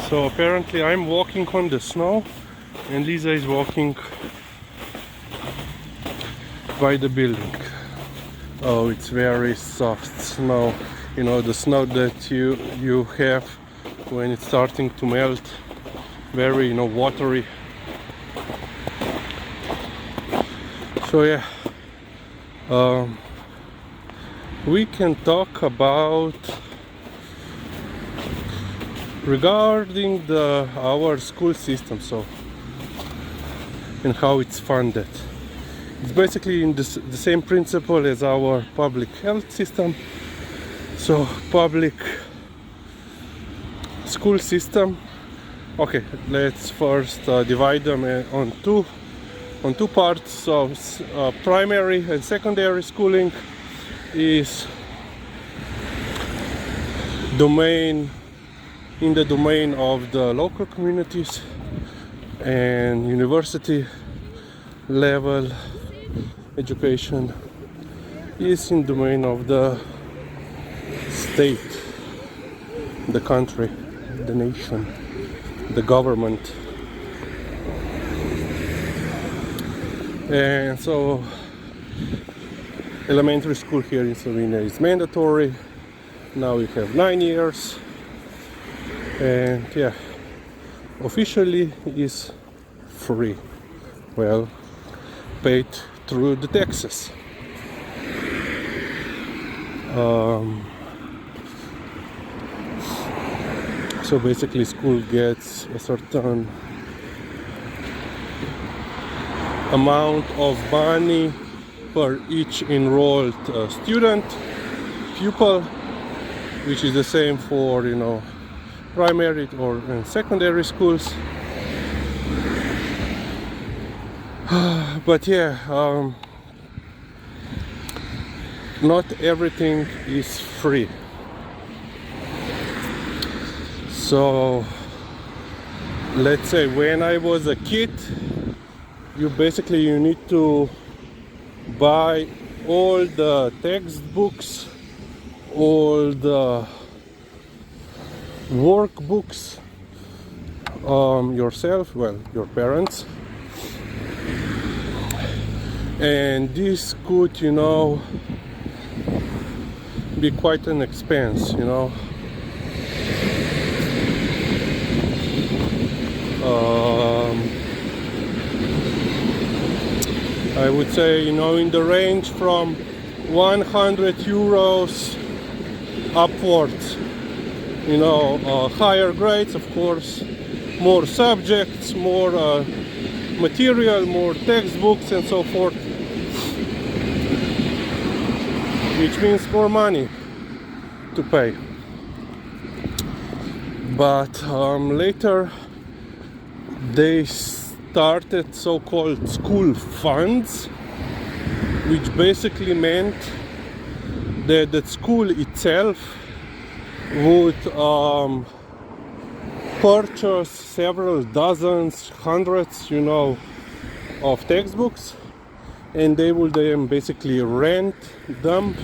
So apparently I'm walking on the snow and Lisa is walking by the building. Oh, it's very soft snow. You know, the snow that you have when it's starting to melt. Very, you know, watery. So yeah, we can talk about regarding our school system, so and how it's funded. It's basically in the same principle as our public health system. So public school system. Okay, let's first divide them on two parts. So primary and secondary schooling is in the domain of the local communities, and university level education is in the domain of the state, the country, the nation, the government. And so elementary school here in Slovenia is mandatory. Now we have 9 years, and yeah, officially is free. Well, paid through the taxes. So basically school gets a certain amount of money per each enrolled student, pupil, which is the same for, you know, primary or secondary schools. But yeah, not everything is free. So let's say when I was a kid, you need to buy all the textbooks, all the workbooks yourself, well, your parents. And this could, you know, be quite an expense, you know. I would say, you know, in the range from 100 euros upwards. You know, higher grades, of course, more subjects, more material, more textbooks and so forth, which means more money to pay. But later they started so-called school funds, which basically meant that the school itself would purchase several dozens, hundreds, you know, of textbooks, and they will then basically rent them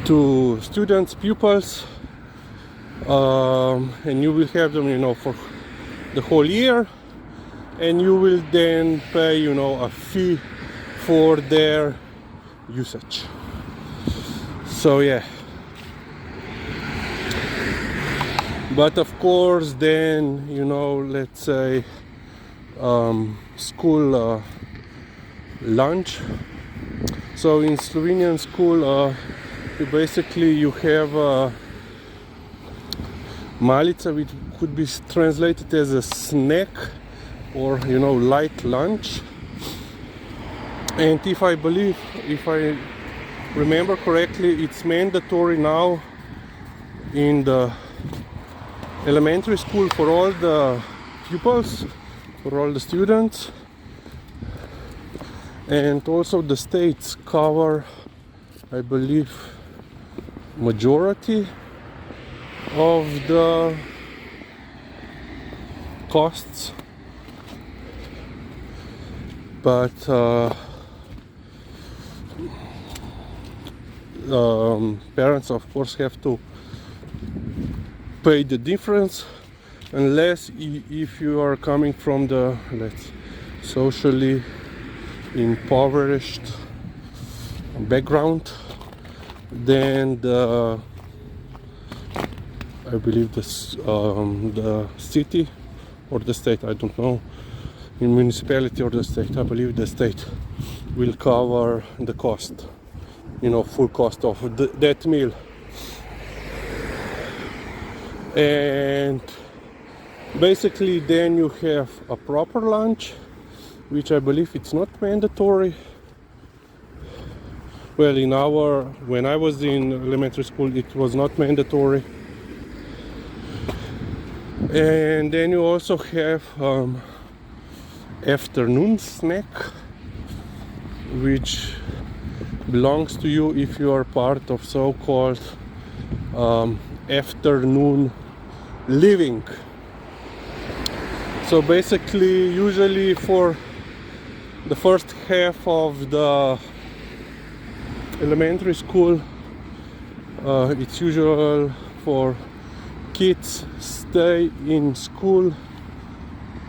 to students, pupils, and you will have them, you know, for the whole year, and you will then pay, you know, a fee for their usage. So yeah. But of course, then, you know, let's say school lunch. So in Slovenian school, you have malica, which could be translated as a snack or, you know, light lunch. And if I remember correctly, it's mandatory now in the elementary school for all the pupils, for all the students, and also the states cover, I believe, majority of the costs, but parents of course have to pay the difference, unless if you are coming from the socially impoverished background, then I believe the city or the state, I don't know, in municipality or the state, I believe the state will cover the cost, full cost of that meal. And basically then you have a proper lunch, which I believe it's not mandatory. Well, when I was in elementary school, it was not mandatory. And then you also have afternoon snack, which belongs to you if you are part of so-called afternoon living. So basically, usually for the first half of the elementary school, it's usual for kids stay in school,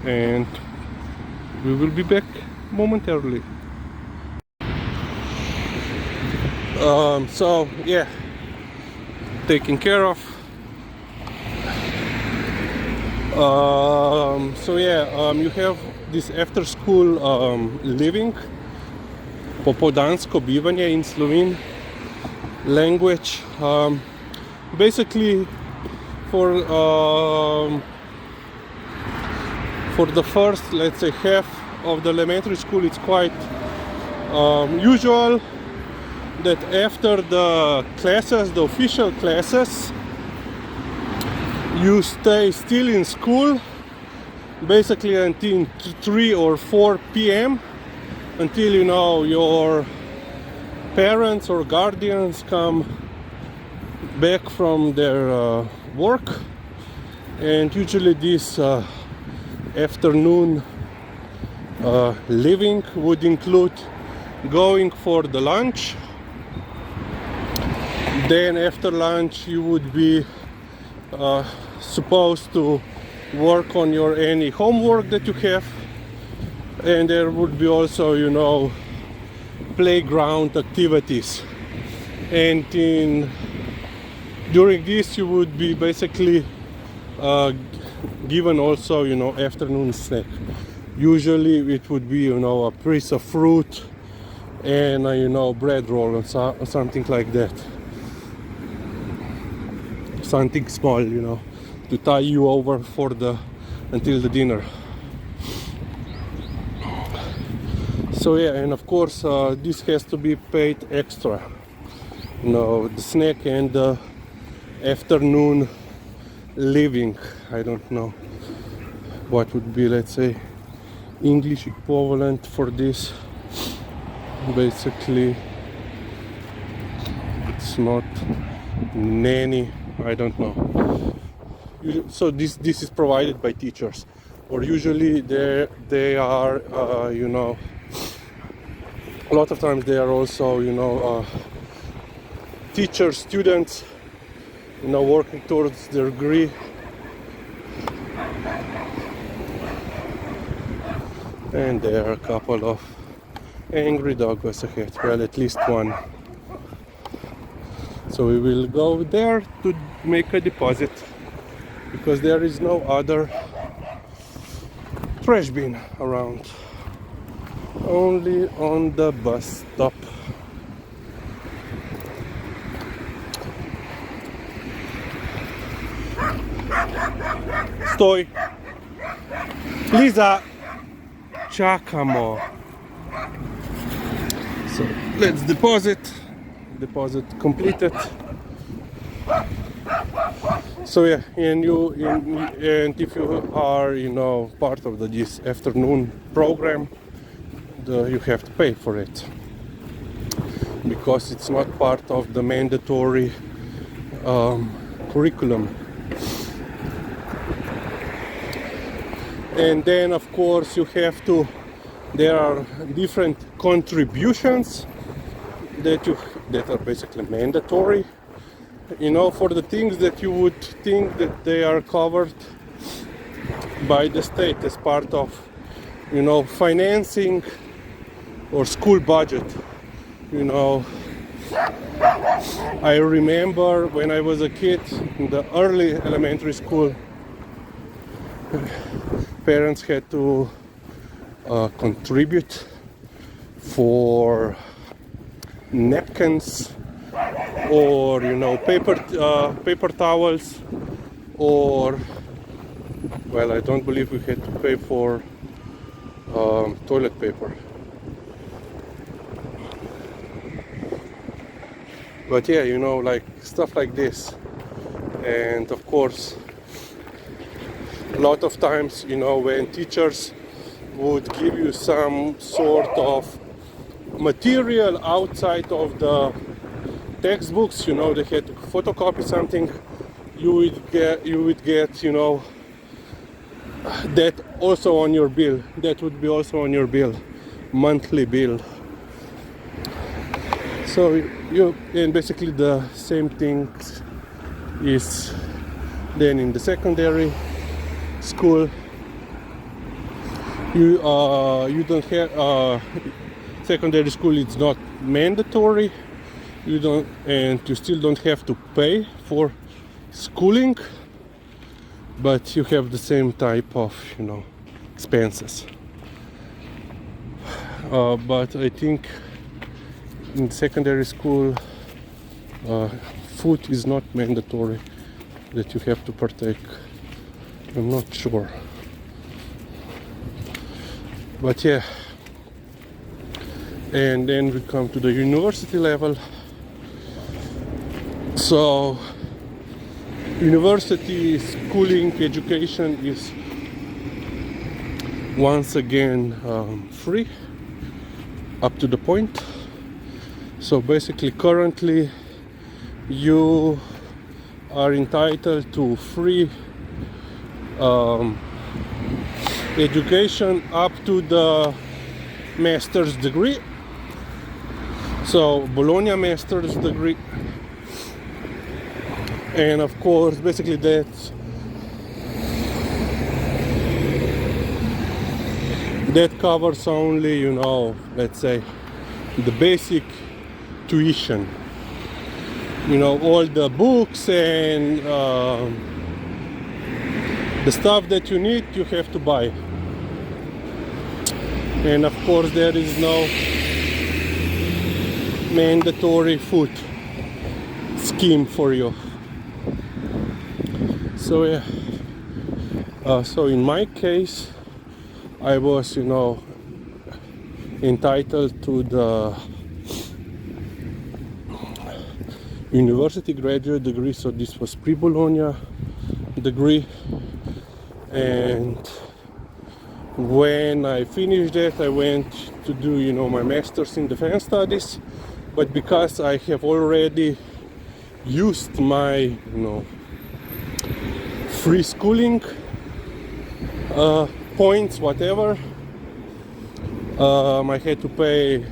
and we will be back momentarily. So yeah, taken care of. You have this after school living, popoldansko bivanje in Slovene language. Basically for the first, let's say, half of the elementary school, it's quite usual that after the classes, the official classes, you stay still in school basically until 3 or 4 p.m. until your parents or guardians come back from their work. And usually this afternoon living would include going for the lunch. Then after lunch you would be supposed to work on your any homework that you have, and there would be also playground activities, and during this you would be basically given also afternoon snack. Usually it would be a piece of fruit and bread roll or something like that, something small to tie you over until the dinner. So yeah, and of course this has to be paid extra, the snack and the afternoon living. I don't know what would be, let's say, English equivalent for this. Basically it's not nanny, I don't know. So this is provided by teachers, or usually they are a lot of times they are also teachers, students working towards their degree. And there are a couple of angry dogs ahead, well, at least one. So we will go there to make a deposit, because there is no other trash bin around, only on the bus stop. Stoj! Liza! Čakamo! So let's deposit completed. So yeah, and if you are part of this afternoon program, you have to pay for it, because it's not part of the mandatory curriculum. And then of course there are different contributions that are basically mandatory, you know, for the things that you would think that they are covered by the state as part of, you know, financing or school budget. You know, I remember when I was a kid in the early elementary school, parents had to contribute for napkins, or, you know, paper towels, or, well, I don't believe we had to pay for toilet paper. But yeah, you know, like stuff like this. And of course, a lot of times, you know, when teachers would give you some sort of material outside of the textbooks, you know, they had to photocopy something, you would get, you know, that also on your bill. That would be also on your bill, monthly bill. So and basically the same thing is then in the secondary school. You don't have secondary school. It's not mandatory. You don't, and you still don't have to pay for schooling, but you have the same type of, you know, expenses. But I think in secondary school, food is not mandatory that you have to partake. I'm not sure, but yeah. And then we come to the university level. So university schooling education is once again free up to the point. So basically currently you are entitled to free education up to the master's degree. So Bologna master's degree. And of course, basically that covers only, you know, let's say the basic tuition. You know, all the books and the stuff that you need, you have to buy. And of course, there is no mandatory food scheme for you. So yeah, so in my case, I was, you know, entitled to the university graduate degree. So this was pre-Bologna degree, and when I finished that, I went to do, you know, my master's in defense studies. But because I have already used my, you know, free schooling points, whatever, I had to pay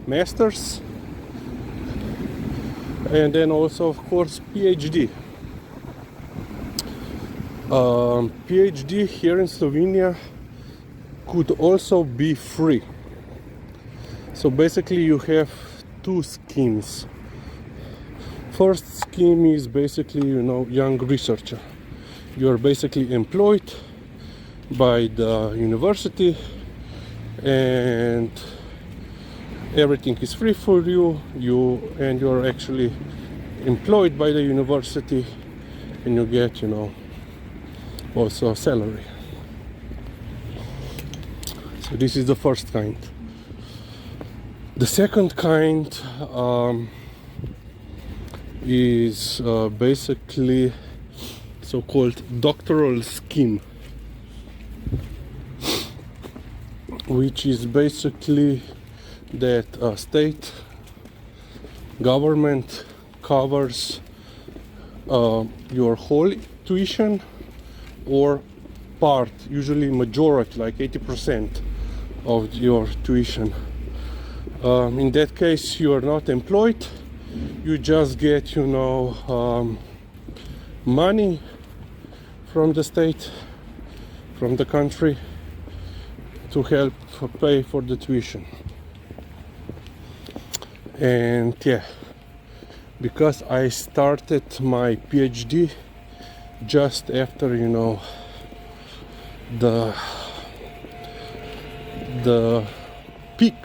masters, and then also, of course, PhD. PhD here in Slovenia could also be free. So basically you have two schemes. First scheme is basically, you know, young researcher. You're basically employed by the university and everything is free for you. You're actually employed by the university, and you get, you know, also a salary. So this is the first kind. The second kind is basically so-called Doctoral Scheme, which is basically that state government covers your whole tuition or part, usually majority, like 80% of your tuition. In that case, you are not employed, you just get, money from the state, from the country, to help pay for the tuition. And yeah, because I started my PhD just after, the peak,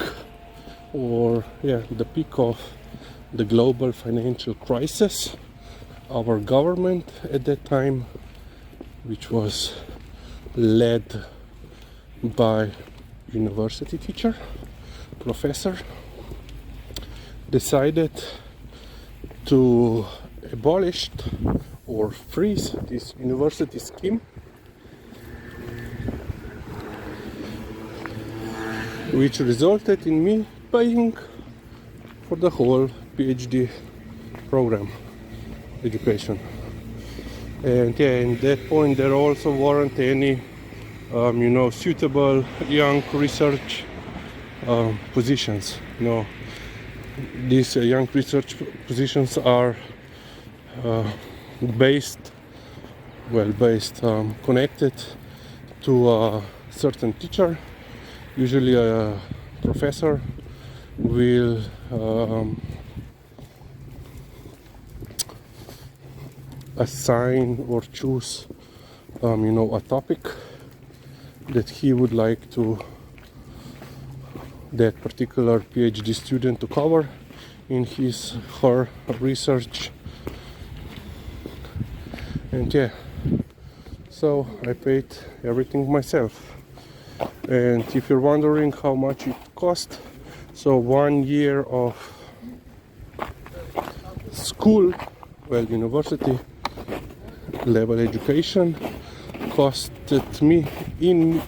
the peak of the global financial crisis, our government at that time, which was led by university teacher, professor, decided to abolish or freeze this university scheme, which resulted in me paying for the whole PhD program education. And yeah, in that point there also weren't any suitable young research positions. These young research positions are connected to a certain teacher. Usually a professor will assign or choose a topic that he would like that particular PhD student to cover in her research. And yeah, so I paid everything myself. And if you're wondering how much it cost, so 1 year of school, university level education, costed me in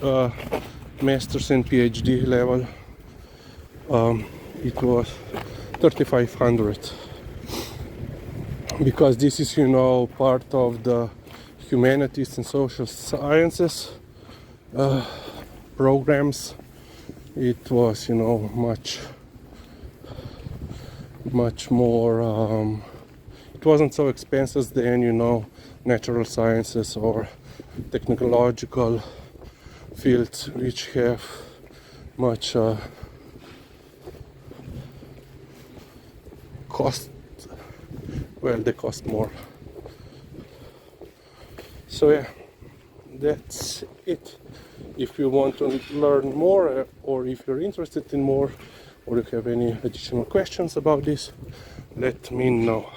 master's and PhD level, it was 3,500, because this is part of the humanities and social sciences programs. It was much more, it wasn't so expensive than natural sciences or technological fields, which have much cost. They cost more. So yeah, that's it. If you want to learn more, or if you're interested in more, or you have any additional questions about this, let me know.